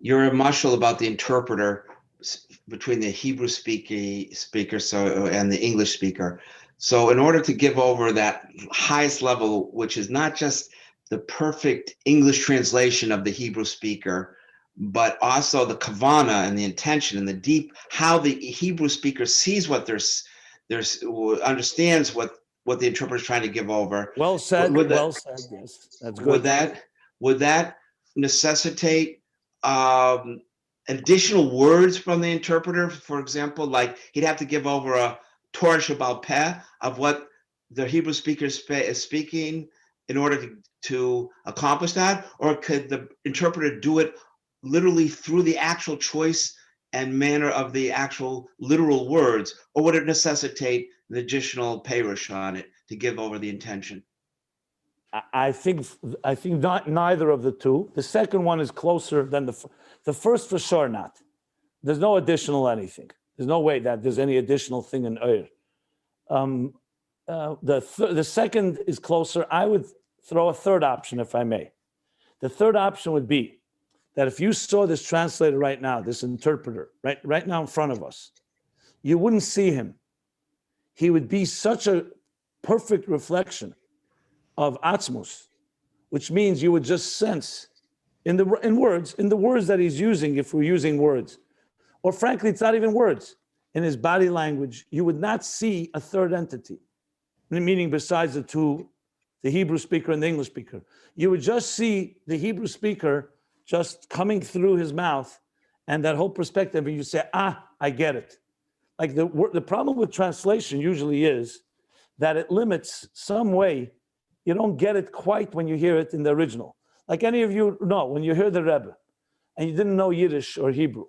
you're a marshal about the interpreter between the Hebrew speaker and the English speaker. So in order to give over that highest level, which is not just the perfect English translation of the Hebrew speaker, but also the kavana and the intention and the deep, how the Hebrew speaker sees what there's understands what the interpreter is trying to give over. Well said. Well said. Yes, that's good. Would that necessitate additional words from the interpreter? For example, like he'd have to give over a Torah Shabbal Peh of what the Hebrew speaker is speaking in order to accomplish that, or could the interpreter do it literally through the actual choice and manner of the actual literal words, or would it necessitate an additional parish on it to give over the intention? I think not neither of the two. The second one is closer than the first for sure not. There's no additional anything. There's no way that there's any additional thing in Ur. The second is closer. I would throw a third option, if I may. The third option would be that if you saw this translator right now, this interpreter, right now in front of us, you wouldn't see him. He would be such a perfect reflection of Atzmus, which means you would just sense in the words that he's using, if we're using words, or frankly, it's not even words, in his body language, you would not see a third entity, meaning besides the two, the Hebrew speaker and the English speaker. You would just see the Hebrew speaker just coming through his mouth and that whole perspective, and you say, I get it. Like the problem with translation usually is that it limits some way. You don't get it quite when you hear it in the original. Like any of you know, when you hear the Rebbe and you didn't know Yiddish or Hebrew.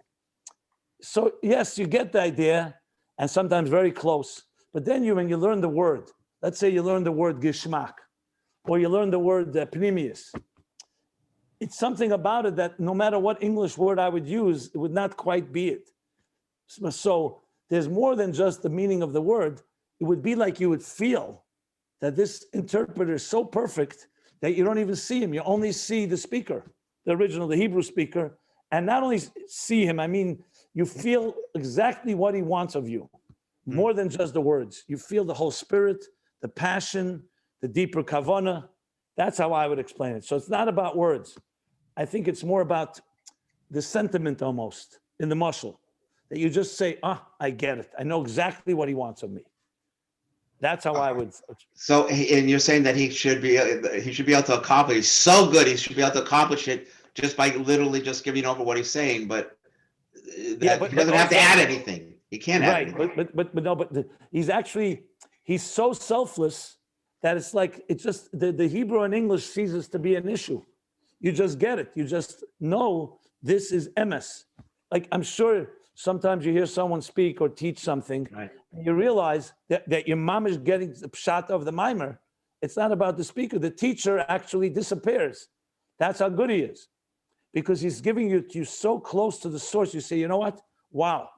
So yes, you get the idea and sometimes very close. But then when you learn the word, let's say you learn the word Geschmack or you learn the word Pnimius, it's something about it that no matter what English word I would use, it would not quite be it. So there's more than just the meaning of the word. It would be like you would feel that this interpreter is so perfect that you don't even see him. You only see the speaker, the original, the Hebrew speaker. And not only see him, I mean, you feel exactly what he wants of you, more than just the words. You feel the whole spirit, the passion, the deeper kavanah. That's how I would explain it. So it's not about words. I think it's more about the sentiment almost in the mashal, that you just say, I get it. I know exactly what he wants of me. That's how I would. So, and you're saying that he should be able to accomplish. He's so good, he should be able to accomplish it just by literally just giving over what he's saying. But he doesn't have to add anything. He can't add anything. But he's so selfless that it's like it's just the Hebrew and English ceases to be an issue. You just get it. You just know this is emes. Like I'm sure sometimes you hear someone speak or teach something, right, and you realize that your mom is getting the pshat of the mimer. It's not about the speaker. The teacher actually disappears. That's how good he is. Because he's giving you so close to the source. You say, you know what? Wow,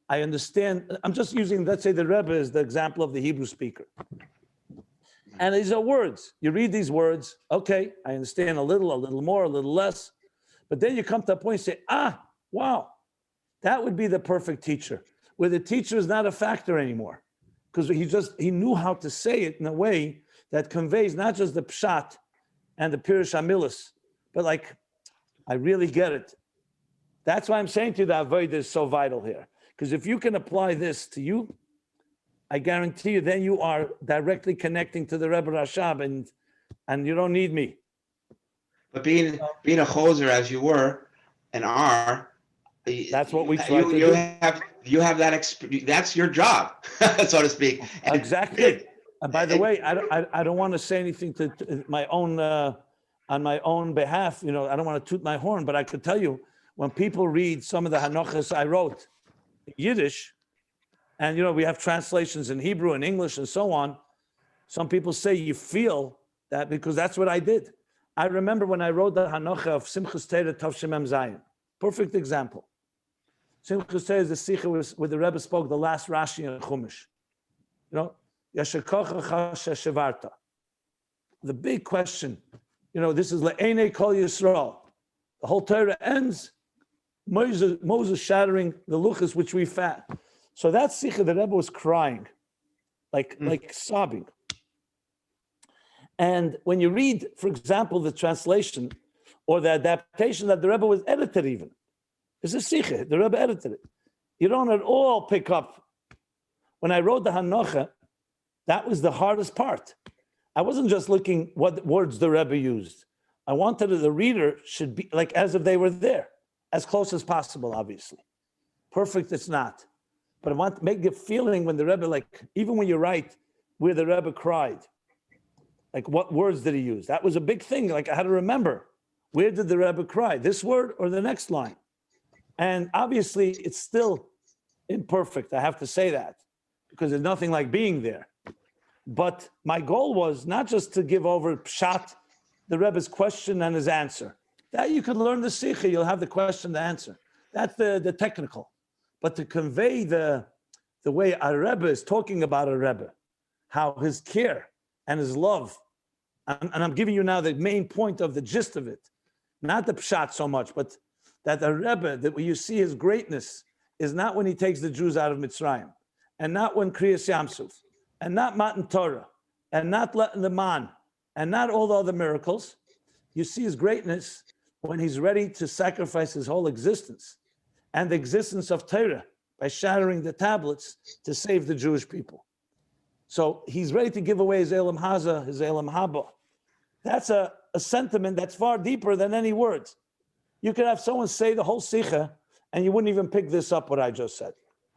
I understand. I'm just using, let's say the Rebbe is the example of the Hebrew speaker. And these are words. You read these words, okay, I understand a little more, a little less. But then you come to a point and say, wow, that would be the perfect teacher, where the teacher is not a factor anymore. Because he knew how to say it in a way that conveys not just the pshat and the pirush hamilis, but like, I really get it. That's why I'm saying to you that avodah is so vital here. Because if you can apply this to you, I guarantee you, then you are directly connecting to the Rebbe Rashab, and you don't need me. But being a choser as you were and are, that's what we try to do. You have that that's your job, so to speak. And exactly. And by the way, I don't want to say anything to my own on my own behalf. I don't want to toot my horn, but I could tell you when people read some of the Hanochas I wrote in Yiddish. And, we have translations in Hebrew and English and so on. Some people say you feel that because that's what I did. I remember when I wrote the Hanocha of Simchas Torah Tav Shemem Zayin. Perfect example. Simchas Torah is the Sikha where the Rebbe spoke the last Rashi in Chumash. Yashakocha Shevarta. The big question, this is Le'enei Kol Yisrael. The whole Torah ends, Moses shattering the luchas which we fat. So that Sikha, the Rebbe was crying, like sobbing. And when you read, for example, the translation or the adaptation that the Rebbe was edited even, it's a Sikha, the Rebbe edited it. You don't at all pick up. When I wrote the Hanocha, that was the hardest part. I wasn't just looking what words the Rebbe used. I wanted the reader should be like as if they were there, as close as possible, obviously. Perfect, it's not. But I want to make the feeling when the Rebbe, like, even when you write where the Rebbe cried, like what words did he use? That was a big thing. Like I had to remember, where did the Rebbe cry? This word or the next line? And obviously, it's still imperfect. I have to say that because there's nothing like being there. But my goal was not just to give over pshat, the Rebbe's question and his answer. That you could learn the sikha, you'll have the question, the answer. That's the technical. But to convey the way a Rebbe is talking about a Rebbe, how his care and his love, and I'm giving you now the main point of the gist of it, not the pshat so much, but that a Rebbe, that when you see his greatness, is not when he takes the Jews out of Mitzrayim, and not when Kriyas Yamsuf, and not Matan Torah, and not letting the man, and not all the other miracles. You see his greatness when he's ready to sacrifice his whole existence and the existence of Torah by shattering the tablets to save the Jewish people. So he's ready to give away his Elam Haza, his Elam Haba. That's a sentiment that's far deeper than any words. You could have someone say the whole Sikha and you wouldn't even pick this up, what I just said.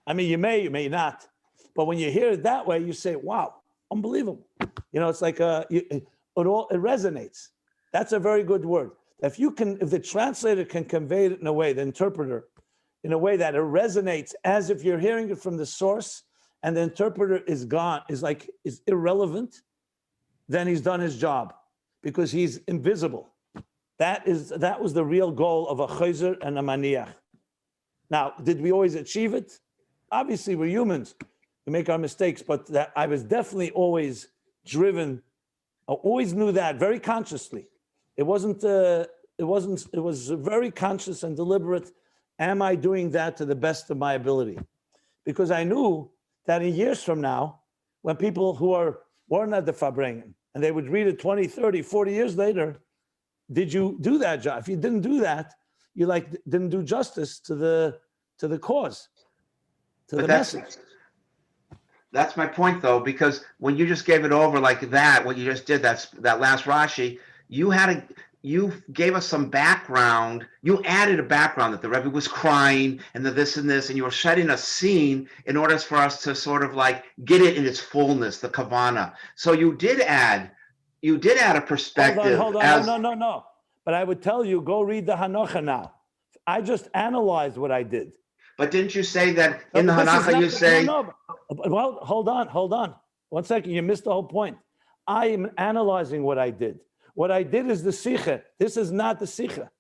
I mean, you may not. But when you hear it that way, you say, wow, unbelievable. You know, it's like it resonates. That's a very good word. If the translator can convey it in a way, the interpreter, in a way that it resonates as if you're hearing it from the source and the interpreter is gone, is irrelevant, then he's done his job because he's invisible. That was the real goal of a chayzer and a maniach. Now, did we always achieve it? Obviously, we're humans. We make our mistakes, but I was definitely always driven. I always knew that very consciously. It was very conscious and deliberate. Am I doing that to the best of my ability? Because I knew that in years from now, when people who weren't at the Farbrengen, and they would read it 20, 30, 40 years later, did you do that job? If you didn't do that, you didn't do justice to the cause, to the message. That's my point, though, because when you just gave it over like that, what you just did, that last Rashi, you gave us some background. You added a background that the Rebbe was crying and the this and this, and you were setting a scene in order for us to sort of like get it in its fullness, the kavana. So you did add a perspective. Hold on. No. But I would tell you, go read the Hanocha now. I just analyzed what I did. But didn't you say that in the Hanocha you say? No. Well, hold on. 1 second, you missed the whole point. I am analyzing what I did. What I did is the Sikha. This is not the Sikha.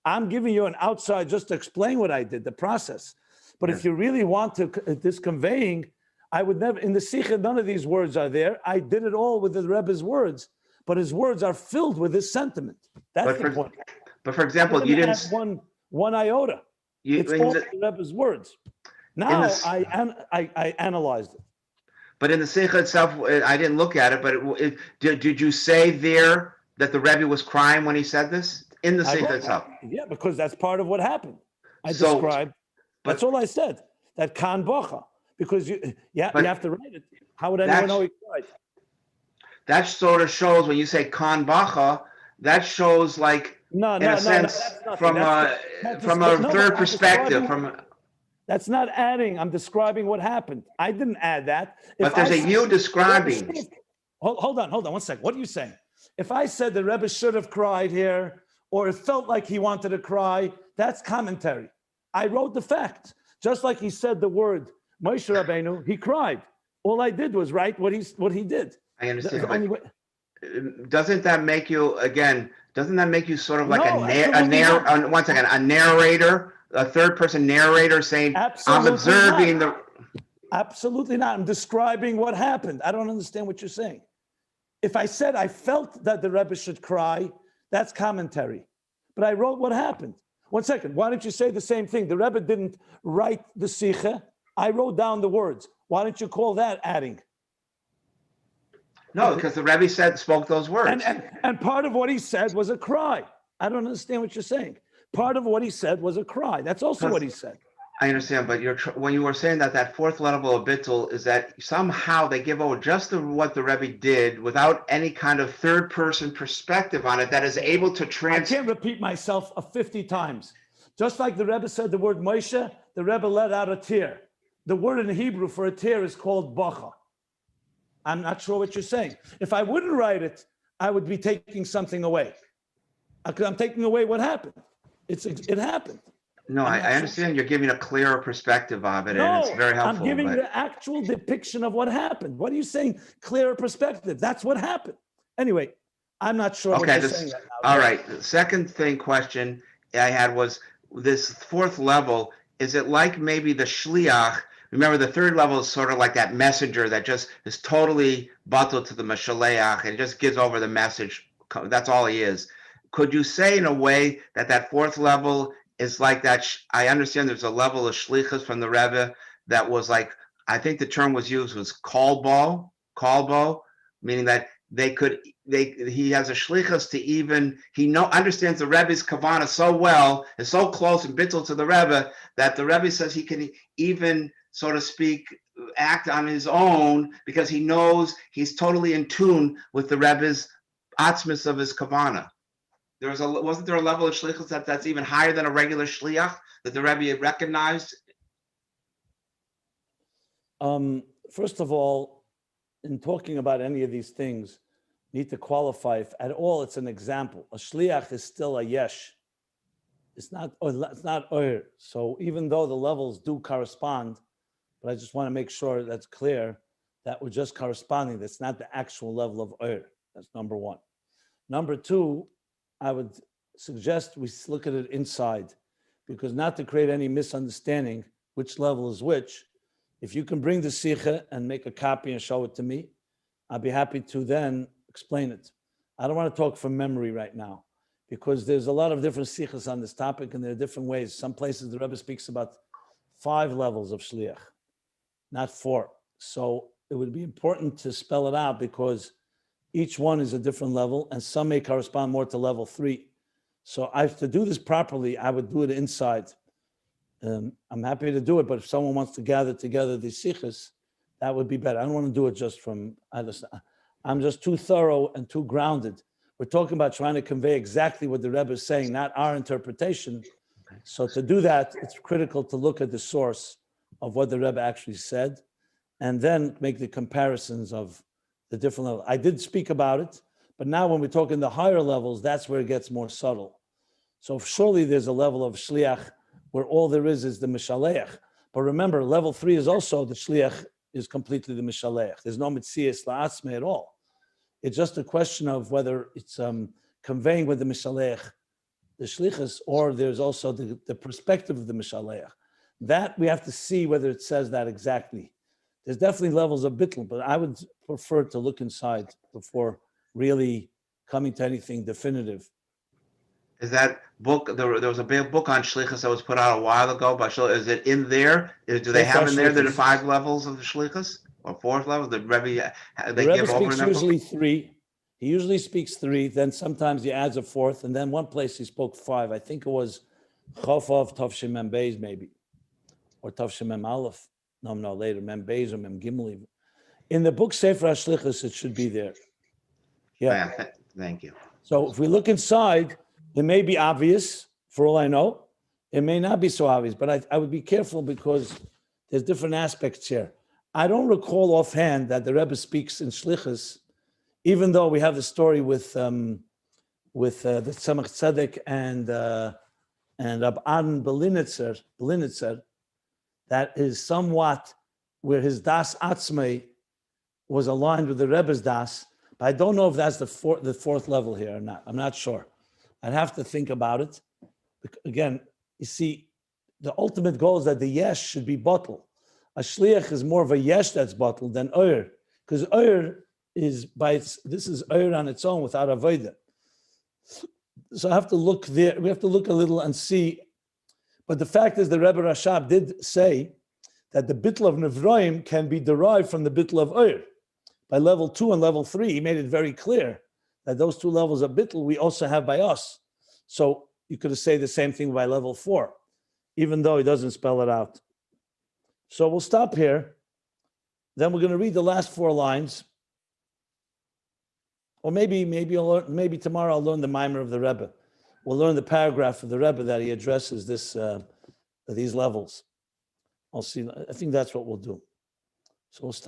I'm giving you an outside just to explain what I did, the process. But if you really want this conveying, I would never, in the Sikha, none of these words are there. I did it all with the Rebbe's words, but his words are filled with this sentiment. That's the point. But for example, you didn't add one iota. It's all the Rebbe's words. Now I analyzed it. But in the Sikha itself, I didn't look at it, but did you say there that the Rebbe was crying when he said this? In the Sikha itself? Yeah, because that's part of what happened. I described, that's all I said, that Kan Bocha, because you have to write it. How would anyone know he cried? That sort of shows when you say Kan Bacha, that shows like, in a sense, from a third perspective. That's not adding. I'm describing what happened. I didn't add that. But there's a you describing. Hold on 1 second. What are you saying? If I said the Rebbe should have cried here, or it felt like he wanted to cry, that's commentary. I wrote the fact. Just like he said the word Moshe Rabbeinu, he cried. All I did was write what he did. I understand. Doesn't that make you sort of like a narrator, a third person narrator saying, I'm observing the. Absolutely not. I'm describing what happened. I don't understand what you're saying. If I said I felt that the Rebbe should cry, that's commentary. But I wrote what happened. 1 second. Why don't you say the same thing? The Rebbe didn't write the Sikha. I wrote down the words. Why don't you call that adding? No, because the Rebbe spoke those words. And part of what he said was a cry. I don't understand what you're saying. Part of what he said was a cry. That's also what he said. I understand, but when you were saying that fourth level of Bittul is that somehow they give over just what the Rebbe did without any kind of third person perspective on it that is able to I can't repeat myself 50 times. Just like the Rebbe said the word Moshe, the Rebbe let out a tear. The word in Hebrew for a tear is called bacha. I'm not sure what you're saying. If I wouldn't write it, I would be taking something away. I'm taking away what happened. It happened. No, I'm I not sure. understand you're giving a clearer perspective of it, and No, it's very helpful. I'm giving but- the actual depiction of what happened. What are you saying? Clearer perspective. That's what happened. Anyway, I'm not sure what Okay, you're saying right now. all right. The second question I had was this fourth level. Is it like maybe the shliach? Remember, the third level is sort of like that messenger that just is totally batal to the mashaleach and just gives over the message. That's all he is. Could you say in a way that that fourth level is like that? I understand there's a level of shlichus from the Rebbe that was like, I think the term was used was kalbo, meaning that he has a shlichus to even understands the Rebbe's kavana so well, is so close and bittul to the Rebbe that the Rebbe says he can even, so to speak, act on his own because he knows he's totally in tune with the Rebbe's Atzmus of his kavana. Wasn't there a level of shlichus that's even higher than a regular shliach that the Rebbe recognized? First of all, in talking about any of these things, need to qualify if at all it's an example. A shliach is still a yesh. It's not oir. So even though the levels do correspond, but I just want to make sure that's clear that we're just corresponding. That's not the actual level of oir. That's number one. Number two, I would suggest we look at it inside, because not to create any misunderstanding which level is which, if you can bring the sikha and make a copy and show it to me, I'll be happy to then explain it. I don't want to talk from memory right now, because there's a lot of different sikhas on this topic and there are different ways. Some places the Rebbe speaks about 5 levels of shliach, not 4. So it would be important to spell it out, because each one is a different level and some may correspond more to level 3. So to do this properly, I would do it inside. I'm happy to do it, but if someone wants to gather together these sikhas, that would be better. I don't want to do it just from, I'm just too thorough and too grounded. We're talking about trying to convey exactly what the Rebbe is saying, not our interpretation. So to do that, it's critical to look at the source of what the Rebbe actually said, and then make the comparisons of the different levels. I did speak about it, but now when we're talking the higher levels, that's where it gets more subtle. So surely there's a level of shliach where all there is the mishaleach. But remember, level 3 is also the shliach is completely the mishaleach. There's no mitzias la'atzme at all. It's just a question of whether it's conveying with the mishaleach, the shlichus, or there's also the perspective of the mishaleach. That we have to see whether it says that exactly. There's definitely levels of bittul, but I would prefer to look inside before really coming to anything definitive. Is that book, there was a big book on shlichus that was put out a while ago, but is it in there? Do they have in there the 5 levels of the shlichus? Or 4th level? The Rebbe, The Rebbe speaks usually 3. He usually speaks 3, then sometimes he adds a 4th, and then one place he spoke 5. I think it was Chofav Tavshim Mem Beis maybe, or Tavshim Mem Aleph. No, later, Mem Beis or Mem Gimel even. In the book Sefer HaShlichus, it should be there. Yeah. Thank you. So if we look inside, it may be obvious, for all I know. It may not be so obvious, but I would be careful because there's different aspects here. I don't recall offhand that the Rebbe speaks in Shlichus, even though we have the story with the Tzemach Tzedek and Rab Aaron Belinitzer, that is somewhat where his das atzmei was aligned with the Rebbe's das, but I don't know if that's the 4th level here or not. I'm not sure. I'd have to think about it. Again, you see, the ultimate goal is that the yesh should be bottle. A shliach is more of a yesh that's bottled than oir, because oir is this is oir on its own without avodah. So I have to look there. We have to look a little and see. But the fact is, the Rebbe Rashab did say that the bittul of nevroim can be derived from the bittul of oir. By level 2 and level 3, he made it very clear that those 2 levels of bittul we also have by us. So you could say the same thing by level 4, even though he doesn't spell it out. So we'll stop here. Then we're going to read the last 4 lines. Or maybe tomorrow I'll learn the mimer of the Rebbe. We'll learn the paragraph of the Rebbe that he addresses these levels. I'll see. I think that's what we'll do. So we'll stop.